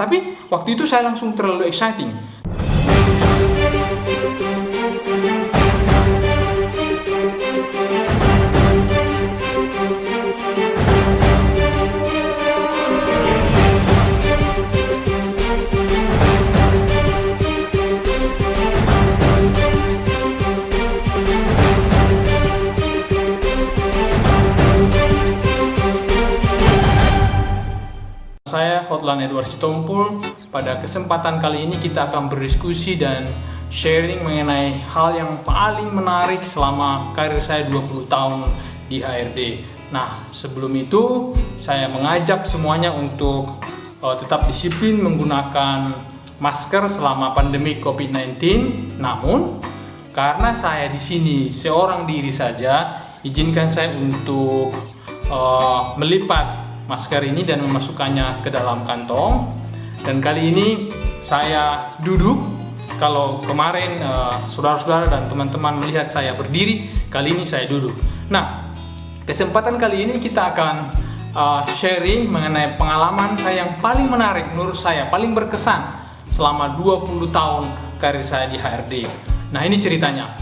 tapi waktu itu saya langsung terlalu exciting. Saya Hotlan Edward Sitompul. Pada kesempatan kali ini kita akan berdiskusi dan sharing mengenai hal yang paling menarik selama karir saya 20 tahun di HRD. Nah, sebelum itu saya mengajak semuanya untuk tetap disiplin menggunakan masker selama pandemi COVID-19. Namun, karena saya di sini seorang diri saja, izinkan saya untuk melipat masker ini dan memasukkannya ke dalam kantong. Dan kali ini saya duduk. Kalau kemarin saudara-saudara dan teman-teman melihat saya berdiri, kali ini saya duduk. Nah, kesempatan kali ini kita akan sharing mengenai pengalaman saya yang paling menarik, menurut saya paling berkesan selama 20 tahun karir saya di HRD. Nah, ini ceritanya.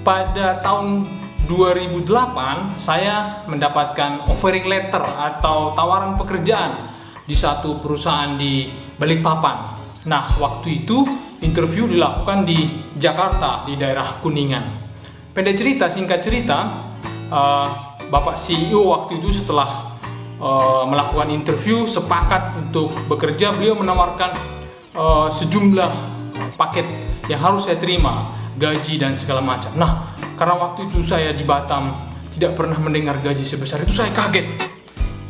Pada tahun 2008 saya mendapatkan offering letter atau tawaran pekerjaan di satu perusahaan di Balikpapan. Nah, waktu itu interview dilakukan di Jakarta, di daerah Kuningan. Pendek cerita, singkat cerita, Bapak CEO waktu itu setelah melakukan interview sepakat untuk bekerja, beliau menawarkan sejumlah paket yang harus saya terima, gaji dan segala macam. Nah, karena waktu itu saya di Batam tidak pernah mendengar gaji sebesar itu, saya kaget.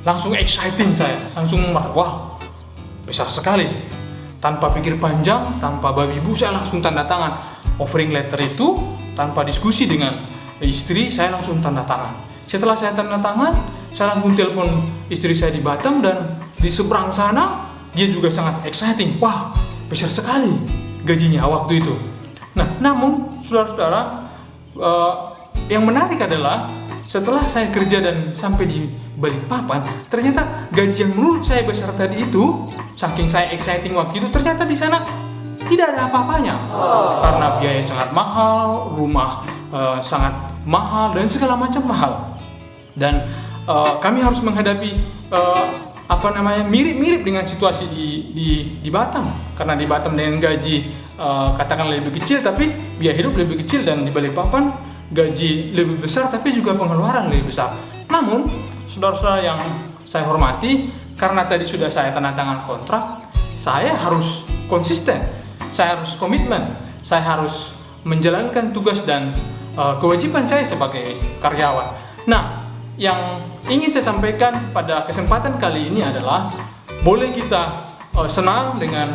Langsung exciting saya, langsung wah, besar sekali. Tanpa pikir panjang, tanpa babi bu, saya langsung tanda tangan offering letter itu. Tanpa diskusi dengan istri, saya langsung tanda tangan. Setelah saya tanda tangan, saya langsung telepon istri saya di Batam, dan di seberang sana dia juga sangat exciting. Wah, besar sekali gajinya waktu itu. Nah, namun saudara-saudara, yang menarik adalah setelah saya kerja dan sampai di Balikpapan, ternyata gaji yang menurut saya besar tadi itu, saking saya exciting waktu itu, ternyata di sana tidak ada apa-apanya. Karena biaya sangat mahal, rumah sangat mahal dan segala macam mahal. Dan kami harus menghadapi mirip-mirip dengan situasi di Batam. Karena di Batam dengan gaji katakanlah lebih kecil, tapi biaya hidup lebih kecil, dan di Balikpapan gaji lebih besar tapi juga pengeluaran lebih besar. Namun, saudara-saudara yang saya hormati, karena tadi sudah saya tanda tangan kontrak, saya harus konsisten, saya harus komitmen, saya harus menjalankan tugas dan kewajiban saya sebagai karyawan. Nah, yang ingin saya sampaikan pada kesempatan kali ini adalah, boleh kita senang dengan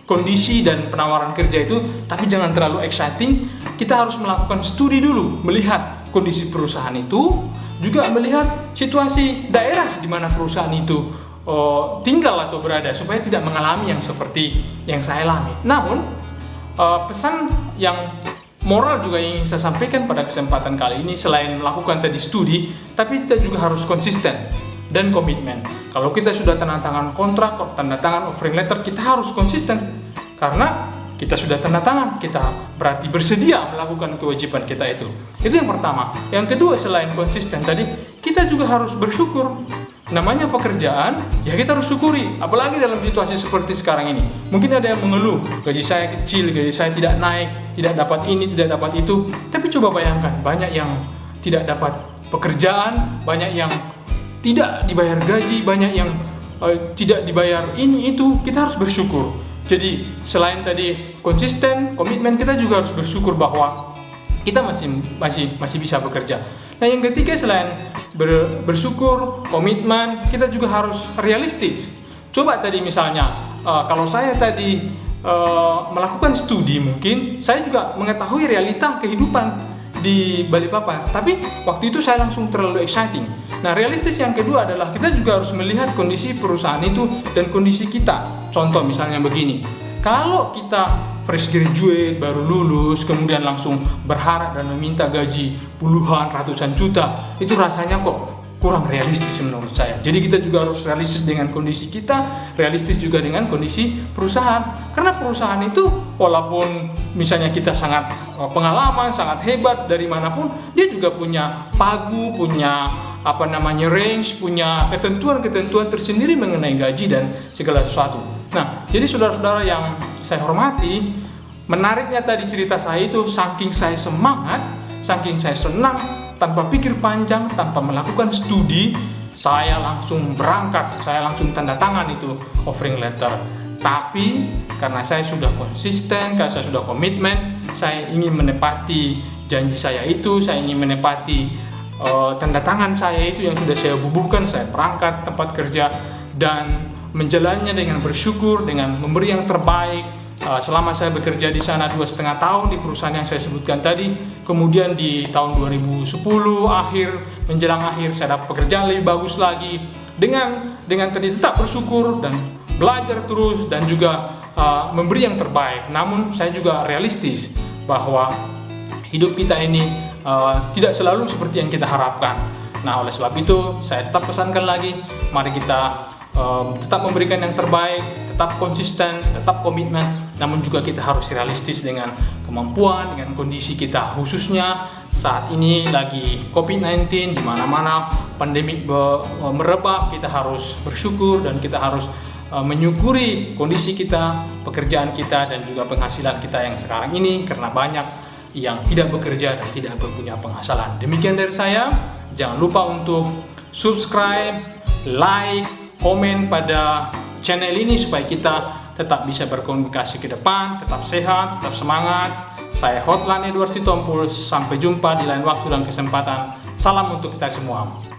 kondisi dan penawaran kerja itu, tapi jangan terlalu exciting. Kita harus melakukan studi dulu, melihat kondisi perusahaan itu, juga melihat situasi daerah di mana perusahaan itu tinggal atau berada, supaya tidak mengalami yang seperti yang saya alami. Namun, pesan yang moral juga ingin saya sampaikan pada kesempatan kali ini, selain melakukan tadi studi, tapi kita juga harus konsisten dan komitmen. Kalau kita sudah tanda tangan kontrak, tanda tangan offering letter, kita harus konsisten. Karena kita sudah tanda tangan, kita berarti bersedia melakukan kewajiban kita itu. Itu yang pertama. Yang kedua, selain konsisten tadi, kita juga harus bersyukur. Namanya pekerjaan, ya kita harus syukuri. Apalagi dalam situasi seperti sekarang ini. Mungkin ada yang mengeluh, gaji saya kecil, gaji saya tidak naik, tidak dapat ini, tidak dapat itu. Tapi coba bayangkan, banyak yang tidak dapat pekerjaan, banyak yang tidak dibayar gaji, banyak yang tidak dibayar ini itu. Kita harus bersyukur. Jadi selain tadi konsisten, komitmen, kita juga harus bersyukur bahwa kita masih bisa bekerja. Nah, yang ketiga, selain bersyukur, komitmen, kita juga harus realistis. Coba tadi misalnya, kalau saya tadi melakukan studi, mungkin saya juga mengetahui realita kehidupan di Balikpapan, tapi waktu itu saya langsung terlalu exciting. Nah, realistis yang kedua adalah kita juga harus melihat kondisi perusahaan itu dan kondisi kita. Contoh misalnya begini, kalau kita fresh graduate, baru lulus, kemudian langsung berharap dan meminta gaji puluhan, ratusan juta, itu rasanya kok kurang realistis menurut saya. Jadi kita juga harus realistis dengan kondisi kita, realistis juga dengan kondisi perusahaan. Karena perusahaan itu walaupun misalnya kita sangat pengalaman, sangat hebat dari manapun, dia juga punya pagu, punya range, punya ketentuan-ketentuan tersendiri mengenai gaji dan segala sesuatu. Nah, jadi saudara-saudara yang saya hormati, menariknya tadi cerita saya itu, saking saya semangat, saking saya senang, tanpa pikir panjang, tanpa melakukan studi, saya langsung berangkat, saya langsung tanda tangan itu offering letter. Tapi karena saya sudah konsisten, karena saya sudah komitmen, saya ingin menepati janji saya itu, saya ingin menepati tanda tangan saya itu yang sudah saya bubuhkan. Saya berangkat tempat kerja dan menjalannya dengan bersyukur, dengan memberi yang terbaik. Selama saya bekerja di sana 2,5 tahun di perusahaan yang saya sebutkan tadi, kemudian di tahun 2010 menjelang akhir saya dapat pekerjaan lebih bagus lagi, dengan tadi tetap bersyukur dan belajar terus dan juga memberi yang terbaik. Namun saya juga realistis bahwa hidup kita ini tidak selalu seperti yang kita harapkan. Nah, oleh sebab itu saya tetap pesankan lagi, mari kita tetap memberikan yang terbaik, tetap konsisten, tetap komitmen, namun juga kita harus realistis dengan kemampuan, dengan kondisi kita, khususnya saat ini lagi COVID-19, di mana-mana pandemi merebak. Kita harus bersyukur dan kita harus menyukuri kondisi kita, pekerjaan kita, dan juga penghasilan kita yang sekarang ini, karena banyak yang tidak bekerja dan tidak punya penghasilan. Demikian dari saya. Jangan lupa untuk subscribe, like, komen pada channel ini supaya kita tetap bisa berkomunikasi ke depan, tetap sehat, tetap semangat. Saya Hotline Edward Sitompul. Sampai jumpa di lain waktu dan kesempatan. Salam untuk kita semua.